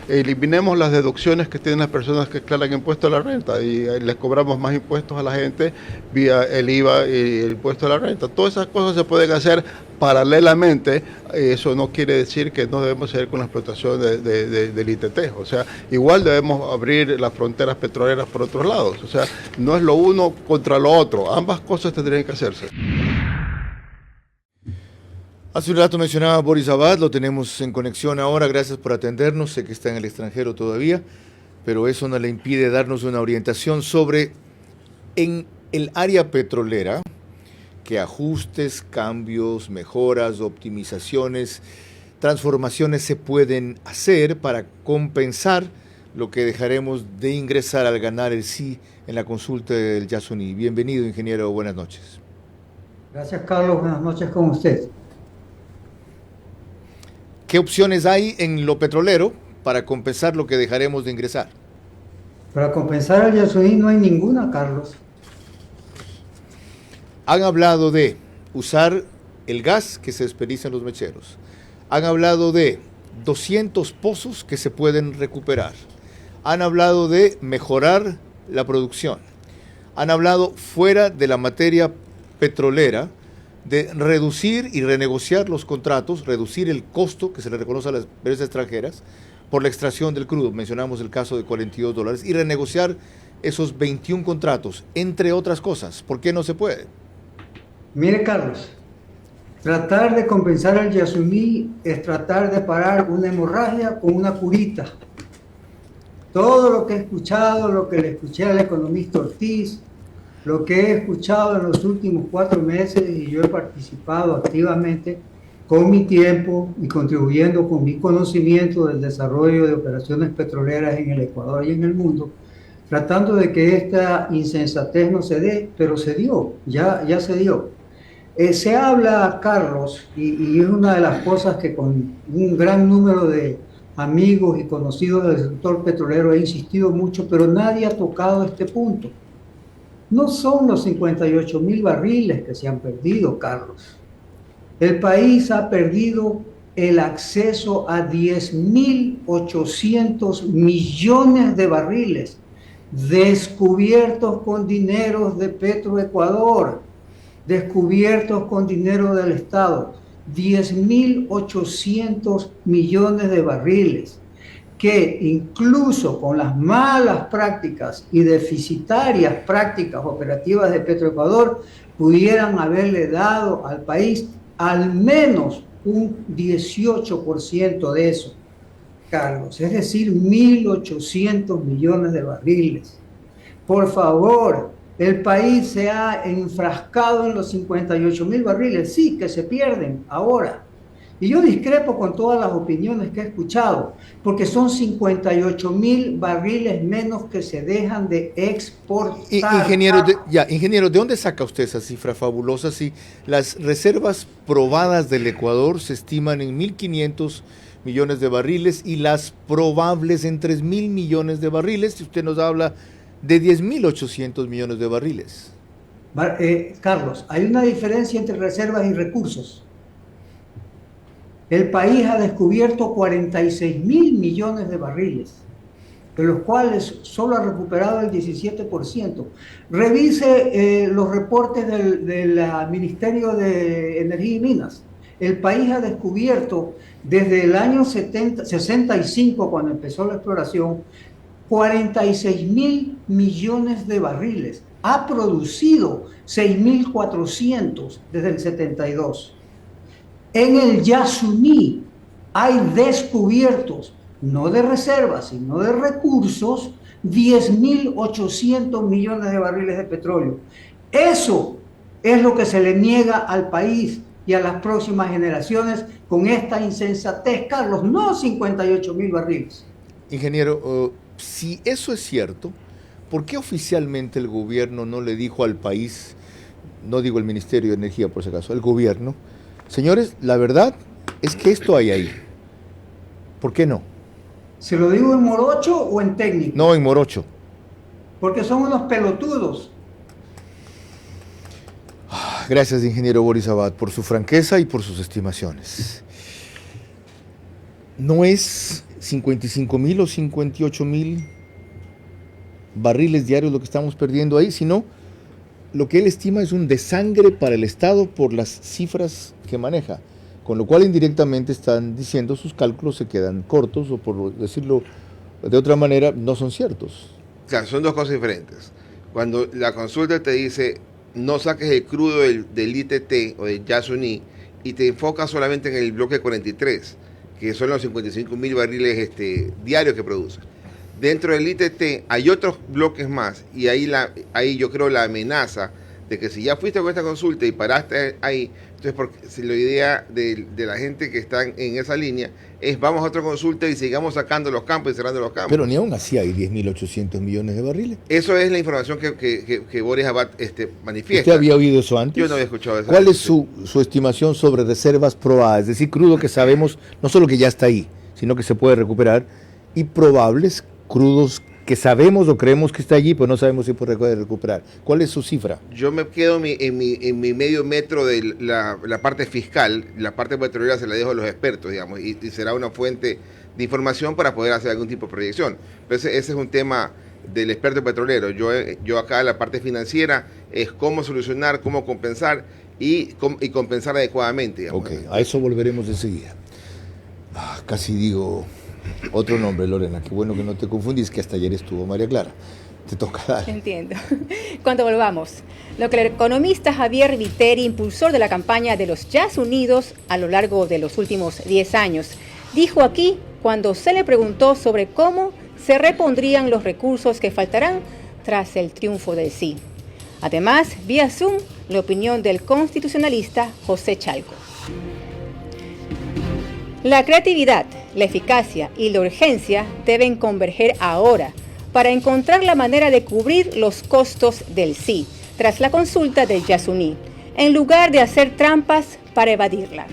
eliminemos las deducciones que tienen las personas que declaran impuesto a la renta y les cobramos más impuestos a la gente vía el IVA y el impuesto a la renta. Todas esas cosas se pueden hacer paralelamente. Eso no quiere decir que no debemos seguir con la explotación del ITT. O sea, igual debemos abrir las fronteras petroleras por otros lados. O sea, no es lo uno contra lo otro. Ambas cosas tendrían que hacerse. Hace un rato mencionaba Boris Abad, lo tenemos en conexión ahora, gracias por atendernos, sé que está en el extranjero todavía, pero eso no le impide darnos una orientación sobre, en el área petrolera, qué ajustes, cambios, mejoras, optimizaciones, transformaciones se pueden hacer para compensar lo que dejaremos de ingresar al ganar el sí en la consulta del Yasuní. Bienvenido, ingeniero, buenas noches. Gracias, Carlos, buenas noches con usted. ¿Qué opciones hay en lo petrolero para compensar lo que dejaremos de ingresar? Para compensar al Yasuní no hay ninguna, Carlos. Han hablado de usar el gas que se desperdicia en los mecheros. Han hablado de 200 pozos que se pueden recuperar. Han hablado de mejorar la producción. Han hablado, fuera de la materia petrolera, de reducir y renegociar los contratos, reducir el costo que se le reconoce a las empresas extranjeras por la extracción del crudo. Mencionamos el caso de $42 y renegociar esos 21 contratos, entre otras cosas. ¿Por qué no se puede? Mire, Carlos, tratar de compensar al Yasuní es tratar de parar una hemorragia con una curita. Todo lo que he escuchado, lo que le escuché al economista Ortiz, lo que he escuchado en los últimos 4 meses, y yo he participado activamente con mi tiempo y contribuyendo con mi conocimiento del desarrollo de operaciones petroleras en el Ecuador y en el mundo, tratando de que esta insensatez no se dé, pero se dio, ya se dio. Se habla, Carlos, y es una de las cosas que con un gran número de amigos y conocidos del sector petrolero he insistido mucho, pero nadie ha tocado este punto. No son los 58.000 barriles que se han perdido, Carlos. El país ha perdido el acceso a 10.800 millones de barriles descubiertos con dineros de Petroecuador, descubiertos con dinero del Estado. 10.800 millones de barriles que incluso con las malas prácticas y deficitarias prácticas operativas de Petroecuador pudieran haberle dado al país al menos un 18% de eso, Carlos, es decir, 1.800 millones de barriles. Por favor, el país se ha enfrascado en los 58.000 barriles, sí, que se pierden ahora. Y yo discrepo con todas las opiniones que he escuchado, porque son 58.000 barriles menos que se dejan de exportar. Ingeniero, ¿de dónde saca usted esa cifra fabulosa? Si las reservas probadas del Ecuador se estiman en 1.500 millones de barriles y las probables en 3.000 millones de barriles, si usted nos habla de 10.800 millones de barriles. Carlos, hay una diferencia entre reservas y recursos. El país ha descubierto 46.000 millones de barriles, de los cuales solo ha recuperado el 17%. Revise los reportes del Ministerio de Energía y Minas. El país ha descubierto desde el año 65, cuando empezó la exploración, 46.000 millones de barriles. Ha producido 6.400 desde el 72. En el Yasuní hay descubiertos, no de reservas, sino de recursos, 10.800 millones de barriles de petróleo. Eso es lo que se le niega al país y a las próximas generaciones con esta insensatez, Carlos, no 58.000 barriles. Ingeniero, si eso es cierto, ¿por qué oficialmente el gobierno no le dijo al país, no digo el Ministerio de Energía por si acaso, el gobierno, señores, la verdad es que esto hay ahí? ¿Por qué no? ¿Se lo digo en morocho o en técnico? No, en morocho. Porque son unos pelotudos. Gracias, ingeniero Boris Abad, por su franqueza y por sus estimaciones. No es 55.000 o 58.000 barriles diarios lo que estamos perdiendo ahí, sino lo que él estima es un desangre para el Estado por las cifras que maneja, con lo cual indirectamente están diciendo sus cálculos se quedan cortos o, por decirlo de otra manera, no son ciertos. Claro, son dos cosas diferentes. Cuando la consulta te dice no saques el crudo del ITT o del Yasuní y te enfocas solamente en el bloque 43, que son los 55.000 barriles diarios que produce. Dentro del ITT hay otros bloques más y ahí yo creo la amenaza de que si ya fuiste con esta consulta y paraste ahí, entonces porque la idea de la gente que está en esa línea es vamos a otra consulta y sigamos sacando los campos y cerrando los campos. Pero ni aún así hay 10.800 millones de barriles. Eso es la información que Boris Abad manifiesta. ¿Usted había oído eso antes? Yo no había escuchado eso. ¿Cuál es su estimación sobre reservas probadas? Es decir, crudo que sabemos, no solo que ya está ahí, sino que se puede recuperar, y probables crudos que sabemos o creemos que está allí, pero no sabemos si puede recuperar. ¿Cuál es su cifra? Yo me quedo en mi medio metro de la parte fiscal, la parte petrolera se la dejo a los expertos, digamos, y será una fuente de información para poder hacer algún tipo de proyección. Pero ese es un tema del experto petrolero. Yo acá la parte financiera es cómo solucionar, cómo compensar y compensar adecuadamente. Digamos. Ok, a eso volveremos enseguida. Casi digo otro nombre, Lorena, qué bueno que no te confundís, que hasta ayer estuvo María Clara. Te toca dar. Entiendo. Cuando volvamos, lo que el economista Javier Viteri, impulsor de la campaña de los Yasunidos a lo largo de los últimos 10 años, dijo aquí cuando se le preguntó sobre cómo se repondrían los recursos que faltarán tras el triunfo del sí. Además, vía Zoom, la opinión del constitucionalista José Chalco. La creatividad, la eficacia y la urgencia deben converger ahora para encontrar la manera de cubrir los costos del sí, tras la consulta del Yasuní, en lugar de hacer trampas para evadirla.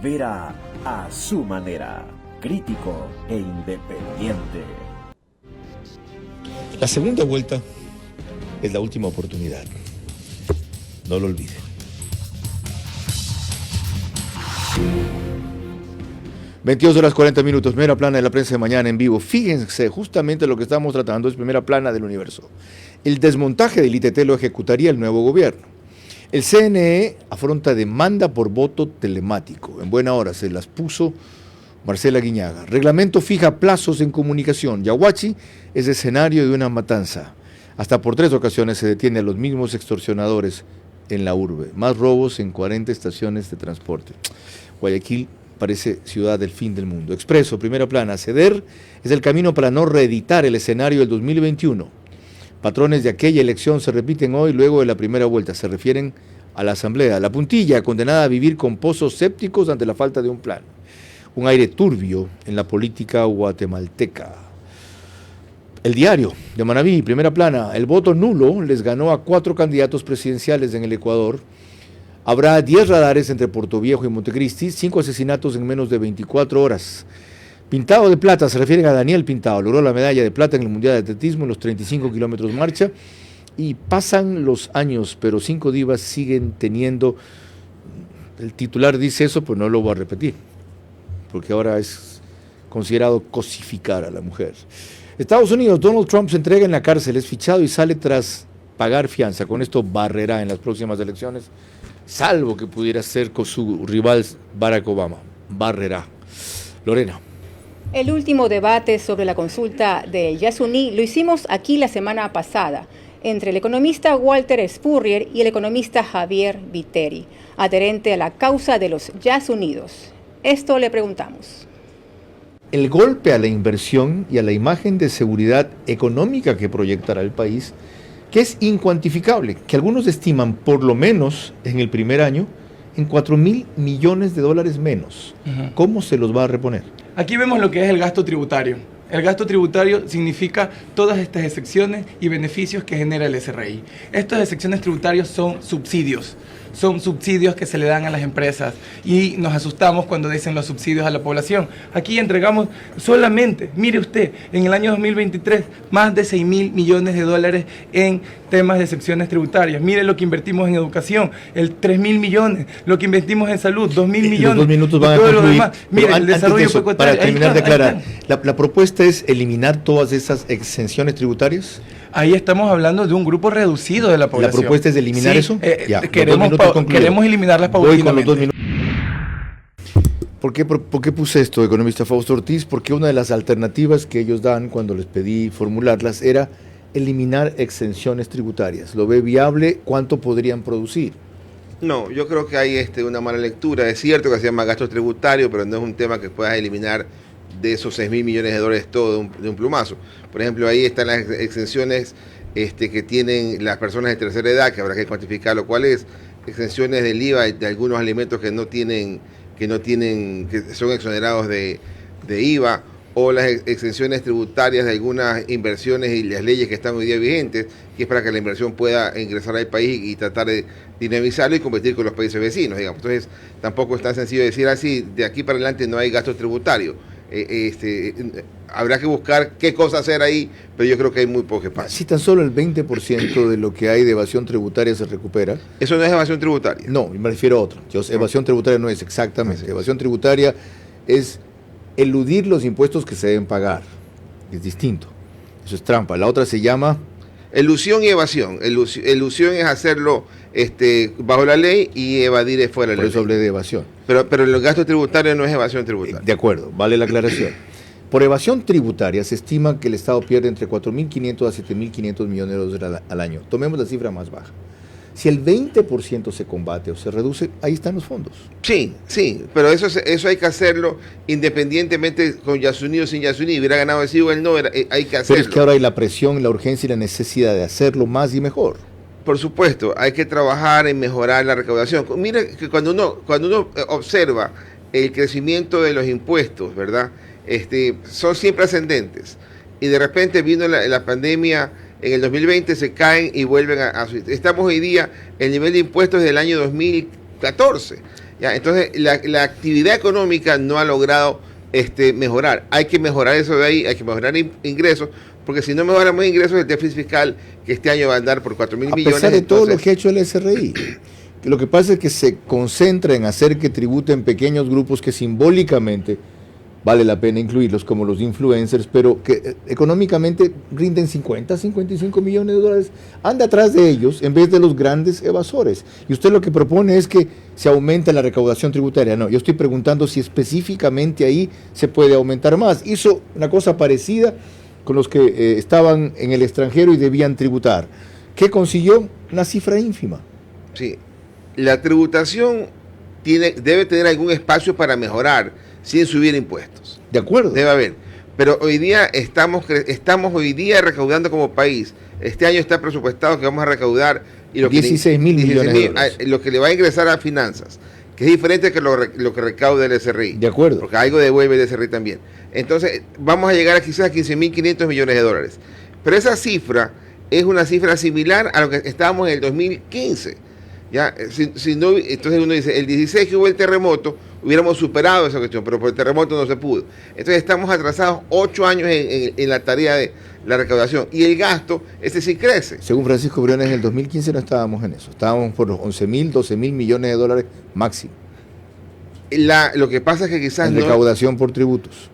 Vera a su manera, crítico e independiente. La segunda vuelta es la última oportunidad. No lo olviden. 22:40. Primera plana de la prensa de mañana en vivo. Fíjense, justamente lo que estamos tratando es primera plana del Universo. El desmontaje del ITT lo ejecutaría el nuevo gobierno. El CNE afronta demanda por voto telemático. En buena hora se las puso Marcela Guiñaga. Reglamento fija plazos en comunicación. Yaguachi es escenario de una matanza. Hasta por 3 ocasiones se detiene a los mismos extorsionadores en la urbe. Más robos en 40 estaciones de transporte. Guayaquil parece ciudad del fin del mundo. Expreso, primera plana. Ceder es el camino para no reeditar el escenario del 2021. Patrones de aquella elección se repiten hoy luego de la primera vuelta. Se refieren a la Asamblea. La Puntilla, condenada a vivir con pozos sépticos ante la falta de un plan. Un aire turbio en la política guatemalteca. El Diario de Manabí, primera plana. El voto nulo les ganó a 4 candidatos presidenciales en el Ecuador. Habrá 10 radares entre Portoviejo y Montecristi, 5 asesinatos en menos de 24 horas. Pintado de plata, se refieren a Daniel Pintado. Logró la medalla de plata en el Mundial de Atletismo en los 35 kilómetros marcha. Y pasan los años, pero 5 divas siguen teniendo... El titular dice eso, pues no lo voy a repetir, porque ahora es considerado cosificar a la mujer. Estados Unidos, Donald Trump se entrega en la cárcel, es fichado y sale tras pagar fianza. Con esto barrerá en las próximas elecciones, salvo que pudiera ser con su rival Barack Obama. Barrerá. Lorena. El último debate sobre la consulta de Yasuní lo hicimos aquí la semana pasada, entre el economista Walter Spurrier y el economista Javier Viteri, adherente a la causa de los Yasunidos. Esto le preguntamos. El golpe a la inversión y a la imagen de seguridad económica que proyectará el país, que es incuantificable, que algunos estiman por lo menos en el primer año en $4.000 millones menos. ¿Cómo se los va a reponer? Aquí vemos lo que es el gasto tributario. El gasto tributario significa todas estas excepciones y beneficios que genera el SRI. Estas excepciones tributarias son subsidios que se le dan a las empresas y nos asustamos cuando dicen los subsidios a la población. Aquí entregamos solamente, mire usted, en el año 2023, más de $6.000 millones en temas de excepciones tributarias. Mire lo que invertimos en educación, el 3.000 millones, lo que invertimos en salud, 2.000 millones. Los 2 minutos van a concluir. Mire, el desarrollo eso, para terminar de aclarar, ¿la propuesta es eliminar todas esas exenciones tributarias? Ahí estamos hablando de un grupo reducido de la población. ¿La propuesta es de eliminar eso? Queremos eliminarlas paulatinamente. Voy con los 2 minutos. ¿Por qué puse esto, economista Fausto Ortiz? Porque una de las alternativas que ellos dan cuando les pedí formularlas era eliminar exenciones tributarias. ¿Lo ve viable? ¿Cuánto podrían producir? No, yo creo que hay una mala lectura. Es cierto que se llama gasto tributario, pero no es un tema que puedas eliminar de esos $6.000 millones todo de un plumazo. Por ejemplo, ahí están las exenciones que tienen las personas de tercera edad, que habrá que cuantificar lo cual es, exenciones del IVA de algunos alimentos que son exonerados de IVA, o las exenciones tributarias de algunas inversiones y las leyes que están hoy día vigentes, que es para que la inversión pueda ingresar al país y tratar de dinamizarlo y competir con los países vecinos, digamos. Entonces, tampoco es tan sencillo decir así, de aquí para adelante no hay gasto tributario. Habrá que buscar qué cosa hacer ahí, pero yo creo que hay muy poco que pasa. Si tan solo el 20% de lo que hay de evasión tributaria se recupera. Eso no es evasión tributaria. No, me refiero a otro. Evasión tributaria no es exactamente. Evasión tributaria es eludir los impuestos que se deben pagar. Es distinto. Eso es trampa. La otra se llama... Elusión y evasión. Elusión es hacerlo bajo la ley y evadir es fuera de la ley. Por eso hablé de evasión. Pero el gasto tributario no es evasión tributaria. De acuerdo, vale la aclaración. Por evasión tributaria se estima que el Estado pierde entre 4.500 a 7.500 millones de dólares al año. Tomemos la cifra más baja. Si el 20% se combate o se reduce, ahí están los fondos. Sí, pero eso hay que hacerlo independientemente con Yasuní o sin Yasuní. Hubiera ganado el sí o el no, hay que hacerlo. Pero es que ahora hay la presión, la urgencia y la necesidad de hacerlo más y mejor. Por supuesto, hay que trabajar en mejorar la recaudación. Mira que cuando uno observa el crecimiento de los impuestos, ¿verdad? Son siempre ascendentes. Y de repente vino la pandemia, en el 2020 se caen y vuelven a subir. Estamos hoy día en el nivel de impuestos del año 2014. ¿Ya? Entonces, la actividad económica no ha logrado mejorar. Hay que mejorar eso de ahí, hay que mejorar ingresos, porque si no mejoramos ingresos, el déficit fiscal que este año va a andar por 4.000 millones. A pesar de todo lo que ha hecho el SRI. Lo que pasa es que se concentra en hacer que tributen pequeños grupos que simbólicamente vale la pena incluirlos como los influencers, pero que económicamente rinden 50, 55 millones de dólares, anda atrás de ellos en vez de los grandes evasores. Y usted lo que propone es que se aumente la recaudación tributaria. No, yo estoy preguntando si específicamente ahí se puede aumentar más. Hizo una cosa parecida con los que estaban en el extranjero y debían tributar. ¿Qué consiguió? Una cifra ínfima. Sí, la tributación debe tener algún espacio para mejorar sin subir impuestos. De acuerdo. Debe haber. Pero hoy día estamos hoy día recaudando como país. Este año está presupuestado que vamos a recaudar 16 mil millones de dólares. Lo que le va a ingresar a finanzas, que es diferente que lo que recauda el SRI. De acuerdo. Porque algo devuelve el SRI también. Entonces, vamos a llegar a quizás a 15.500 millones de dólares. Pero esa cifra es una cifra similar a lo que estábamos en el 2015. ¿Ya? Si no, entonces uno dice, el 16 que hubo el terremoto, hubiéramos superado esa cuestión, pero por el terremoto no se pudo. Entonces estamos atrasados 8 años en la tarea de la recaudación. Y el gasto, ese sí crece. Según Francisco Briones, en el 2015 no estábamos en eso. Estábamos por los 11.000, 12.000 millones de dólares máximo. Lo que pasa es que quizás en recaudación por tributos.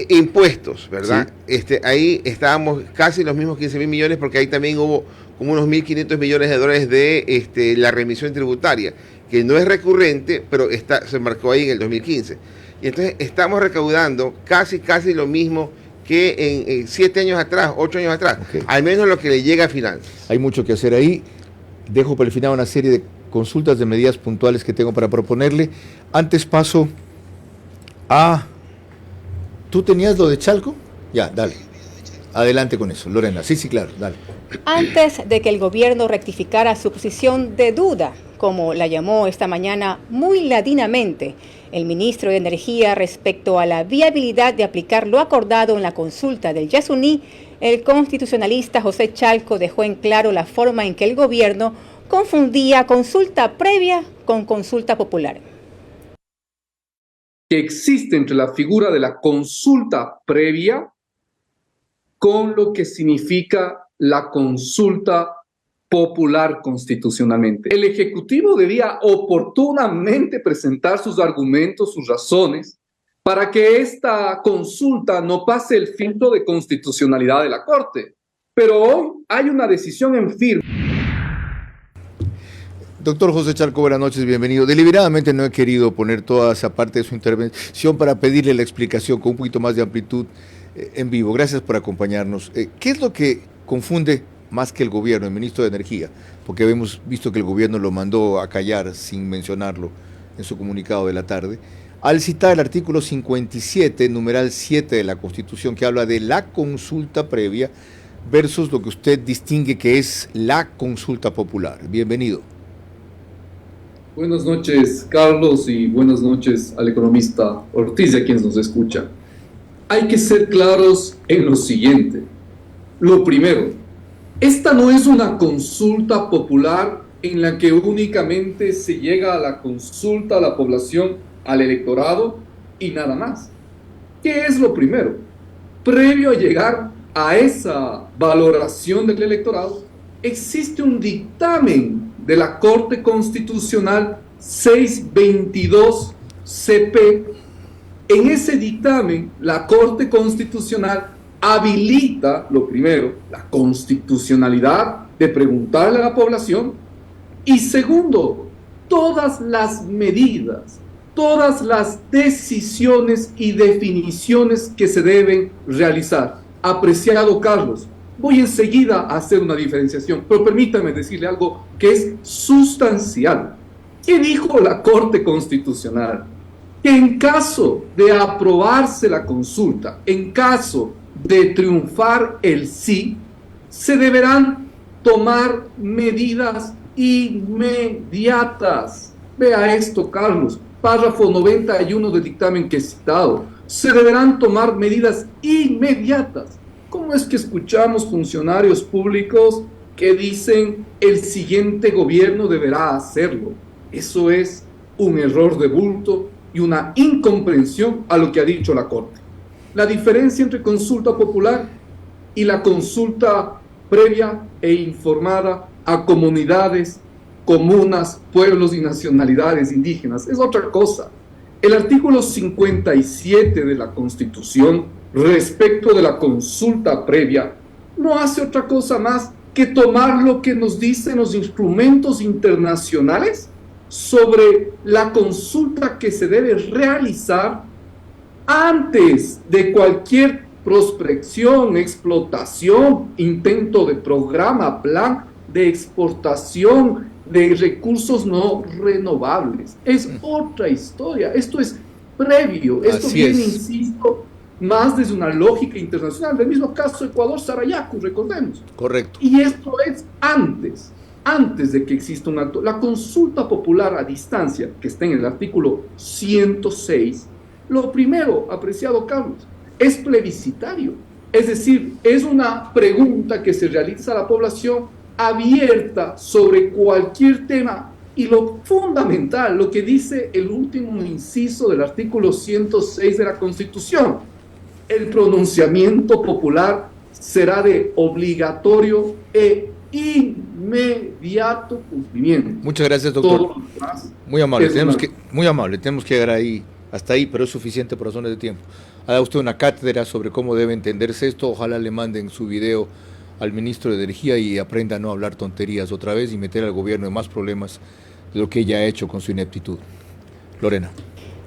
Impuestos, ¿verdad? Sí. Ahí estábamos casi los mismos 15.000 millones, porque ahí también hubo como unos 1.500 millones de dólares de la remisión tributaria, que no es recurrente, pero se marcó ahí en el 2015. Y entonces estamos recaudando casi lo mismo que en 7 años atrás, 8 años atrás, al menos lo que le llega a finanzas. Hay mucho que hacer ahí. Dejo para el final una serie de consultas de medidas puntuales que tengo para proponerle. Antes paso a... ¿Tú tenías lo de Chalco? Ya, dale. Adelante con eso, Lorena. Sí, claro, dale. Antes de que el gobierno rectificara su posición de duda, como la llamó esta mañana muy ladinamente el ministro de Energía respecto a la viabilidad de aplicar lo acordado en la consulta del Yasuní, el constitucionalista José Chalco dejó en claro la forma en que el gobierno confundía consulta previa con consulta popular. Que existe entre la figura de la consulta previa con lo que significa la consulta popular constitucionalmente. El Ejecutivo debía oportunamente presentar sus argumentos, sus razones, para que esta consulta no pase el filtro de constitucionalidad de la Corte. Pero hoy hay una decisión en firme. Doctor José Chalco, buenas noches, bienvenido. Deliberadamente no he querido poner toda esa parte de su intervención para pedirle la explicación con un poquito más de amplitud en vivo. Gracias por acompañarnos. ¿Qué es lo que confunde más que el gobierno, el ministro de Energía? Porque hemos visto que el gobierno lo mandó a callar sin mencionarlo en su comunicado de la tarde, al citar el artículo 57, numeral 7 de la Constitución, que habla de la consulta previa versus lo que usted distingue que es la consulta popular. Bienvenido. Buenas noches, Carlos, y buenas noches al economista Ortiz y a quienes nos escuchan. Hay que ser claros en lo siguiente. Lo primero, esta no es una consulta popular en la que únicamente se llega a la consulta a la población, al electorado y nada más. ¿Qué es lo primero? Previo a llegar a esa valoración del electorado, existe un dictamen de la Corte Constitucional 622 CP. En ese dictamen, la Corte Constitucional habilita, lo primero, la constitucionalidad de preguntarle a la población, y segundo, todas las medidas, todas las decisiones y definiciones que se deben realizar. Apreciado Carlos, voy enseguida a hacer una diferenciación, pero permítame decirle algo que es sustancial. ¿Qué dijo la Corte Constitucional? Que en caso de aprobarse la consulta, en caso de triunfar el sí, se deberán tomar medidas inmediatas. Vea esto, Carlos, párrafo 91 del dictamen que he citado. Se deberán tomar medidas inmediatas. ¿Cómo es que escuchamos funcionarios públicos que dicen el siguiente gobierno deberá hacerlo? Eso es un error de bulto y una incomprensión a lo que ha dicho la Corte. La diferencia entre consulta popular y la consulta previa e informada a comunidades, comunas, pueblos y nacionalidades indígenas es otra cosa. El artículo 57 de la Constitución respecto de la consulta previa no hace otra cosa más que tomar lo que nos dicen los instrumentos internacionales sobre la consulta que se debe realizar antes de cualquier prospección, explotación, intento de programa, plan de exportación de recursos no renovables. Es otra historia. Esto es previo. Esto viene, insisto, más desde una lógica internacional. Del mismo caso Ecuador-Sarayaku, recordemos. Correcto. Y esto es antes de que exista un acto. La consulta popular a distancia, que está en el artículo 106, lo primero, apreciado Carlos, es plebiscitario. Es decir, es una pregunta que se realiza a la población abierta sobre cualquier tema. Y lo fundamental, lo que dice el último inciso del artículo 106 de la Constitución, el pronunciamiento popular será de obligatorio e inmediato cumplimiento. Muchas gracias, doctor. Muy amable, tenemos que llegar ahí, hasta ahí, pero es suficiente por razones de tiempo. Ha dado usted una cátedra sobre cómo debe entenderse esto. Ojalá le manden su video al ministro de Energía y aprenda a no hablar tonterías otra vez y meter al gobierno en más problemas de lo que ella ha hecho con su ineptitud. Lorena.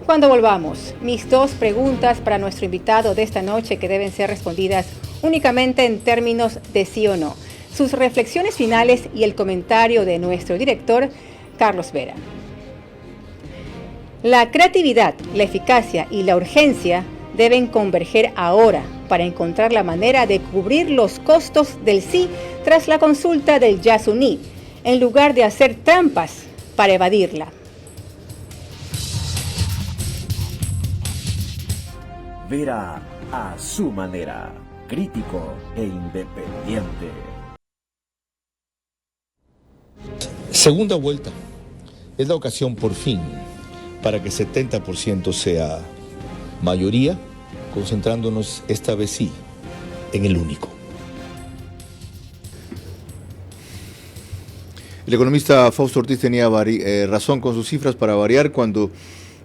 Cuando volvamos, mis dos preguntas para nuestro invitado de esta noche que deben ser respondidas únicamente en términos de sí o no. Sus reflexiones finales y el comentario de nuestro director, Carlos Vera. La creatividad, la eficacia y la urgencia deben converger ahora para encontrar la manera de cubrir los costos del sí tras la consulta del Yasuní, en lugar de hacer trampas para evadirla. Vera a su manera, crítico e independiente. Segunda vuelta. Es la ocasión por fin para que 70% sea mayoría, concentrándonos esta vez sí en el único. El economista Fausto Ortiz tenía razón con sus cifras para variar cuando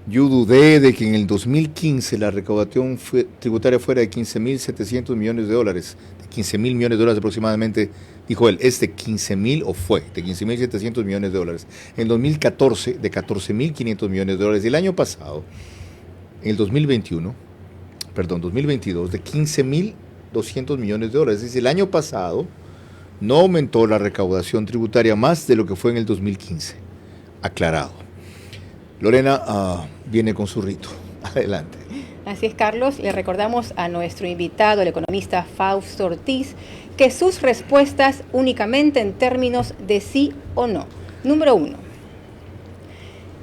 yo dudé de que en el 2015 la recaudación tributaria fuera de 15.700 millones de dólares, de 15.000 millones de dólares aproximadamente, dijo él, es de 15.000 o fue de 15.700 millones de dólares. En 2014 de 14.500 millones de dólares. Y el año pasado, en el 2022, de 15.200 millones de dólares. Es decir, el año pasado no aumentó la recaudación tributaria más de lo que fue en el 2015. Aclarado. Lorena viene con su rito. Adelante. Así es, Carlos. Le recordamos a nuestro invitado, el economista Fausto Ortiz, que sus respuestas únicamente en términos de sí o no. Número 1.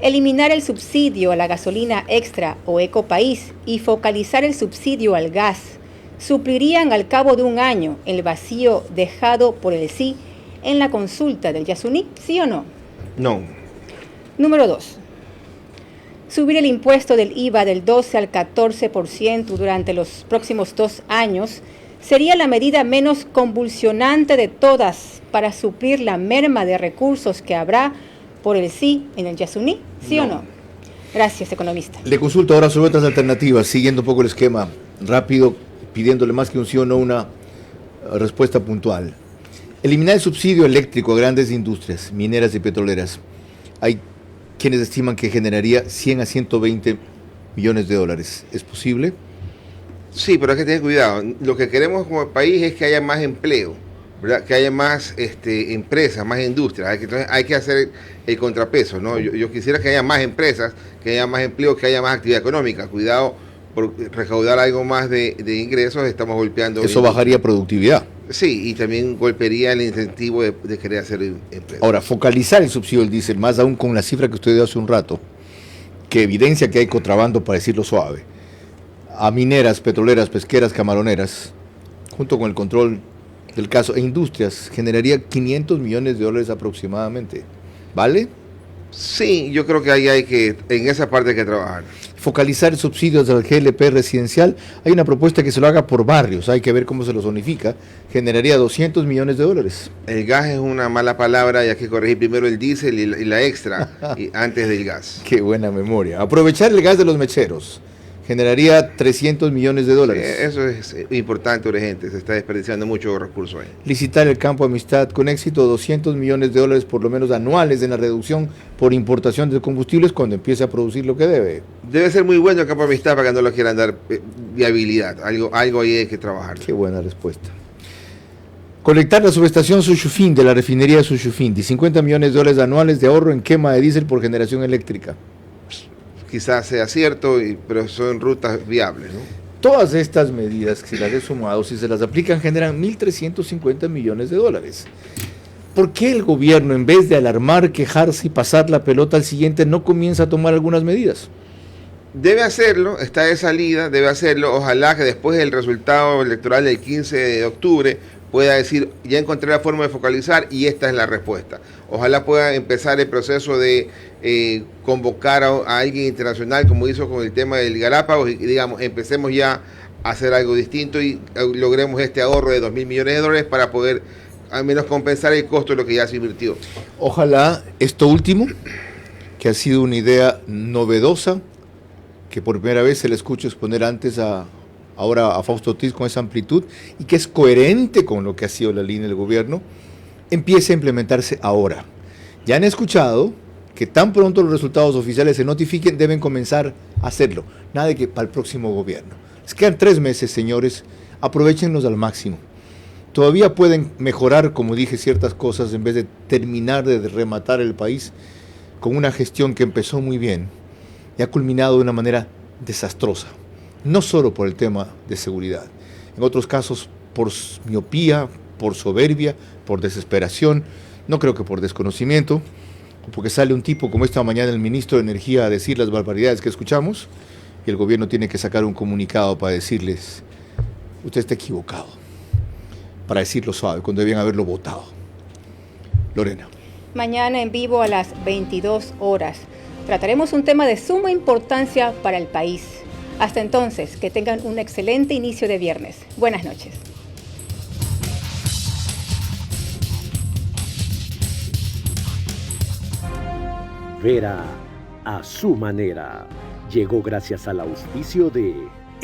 Eliminar el subsidio a la gasolina extra o ecopaís y focalizar el subsidio al gas suplirían al cabo de un año el vacío dejado por el sí en la consulta del Yasuní, ¿sí o no? No. Número 2. Subir el impuesto del IVA del 12 al 14% durante los próximos 2 años sería la medida menos convulsionante de todas para suplir la merma de recursos que habrá por el sí en el Yasuní, ¿sí o no? Gracias, economista. Le consulto ahora sobre otras alternativas, siguiendo un poco el esquema rápido, pidiéndole más que un sí o no una respuesta puntual. Eliminar el subsidio eléctrico a grandes industrias, mineras y petroleras. Hay quienes estiman que generaría 100 a 120 millones de dólares. ¿Es posible? Sí, pero hay que tener cuidado. Lo que queremos como país es que haya más empleo, ¿verdad? Que haya más empresas, más industrias. Hay que hacer el contrapeso, ¿no? Yo quisiera que haya más empresas, que haya más empleo, que haya más actividad económica. Cuidado, por recaudar algo más de ingresos, estamos golpeando. Eso bajaría productividad. Sí, y también golpearía el incentivo de querer hacer empleo. Ahora, focalizar el subsidio del diésel, más aún con la cifra que usted dio hace un rato, que evidencia que hay contrabando, para decirlo suave, a mineras, petroleras, pesqueras, camaroneras, junto con el control del caso, e industrias, generaría 500 millones de dólares aproximadamente. ¿Vale? Sí, yo creo que ahí en esa parte hay que trabajar. focalizar subsidios al GLP residencial. Hay una propuesta que se lo haga por barrios, hay que ver cómo se los zonifica, generaría 200 millones de dólares. El gas es una mala palabra y hay que corregir primero el diésel y la extra antes del gas. Qué buena memoria. Aprovechar el gas de los mecheros generaría 300 millones de dólares. Sí, eso es importante, urgente, se está desperdiciando mucho recursos ahí. Licitar el campo Amistad con éxito, 200 millones de dólares por lo menos anuales en la reducción por importación de combustibles cuando empiece a producir lo que debe. Debe ser muy bueno el campo Amistad para que no lo quieran dar viabilidad, algo ahí hay que trabajar. Qué buena respuesta. Conectar la subestación Sushufin de la refinería Sushufin, de 50 millones de dólares anuales de ahorro en quema de diésel por generación eléctrica. Quizás sea cierto, pero son rutas viables, ¿no? Todas estas medidas, si las he sumado, si se las aplican, generan 1.350 millones de dólares. ¿Por qué el gobierno, en vez de alarmar, quejarse y pasar la pelota al siguiente, no comienza a tomar algunas medidas? Debe hacerlo, está de salida, debe hacerlo. Ojalá que después del resultado electoral del 15 de octubre pueda decir, ya encontré la forma de focalizar y esta es la respuesta. Ojalá pueda empezar el proceso de convocar a alguien internacional, como hizo con el tema del Galápagos, y digamos, empecemos ya a hacer algo distinto y logremos este ahorro de 2.000 millones de dólares para poder al menos compensar el costo de lo que ya se invirtió. Ojalá esto último, que ha sido una idea novedosa, que por primera vez se le escucha exponer ahora a Fausto Ortiz con esa amplitud y que es coherente con lo que ha sido la línea del gobierno, empiece a implementarse ahora. Ya han escuchado que tan pronto los resultados oficiales se notifiquen, deben comenzar a hacerlo. Nada de que para el próximo gobierno. Les quedan 3 meses, señores, aprovechenlos al máximo. Todavía pueden mejorar, como dije, ciertas cosas en vez de terminar de rematar el país con una gestión que empezó muy bien y ha culminado de una manera desastrosa. No solo por el tema de seguridad, en otros casos por miopía, por soberbia, por desesperación, no creo que por desconocimiento, porque sale un tipo como esta mañana el ministro de Energía a decir las barbaridades que escuchamos y el gobierno tiene que sacar un comunicado para decirles, usted está equivocado, para decirlo suave, cuando debían haberlo votado. Lorena. Mañana en vivo a las 22 horas trataremos un tema de suma importancia para el país. Hasta entonces, que tengan un excelente inicio de viernes. Buenas noches. Vera a su manera. Llegó gracias al auspicio de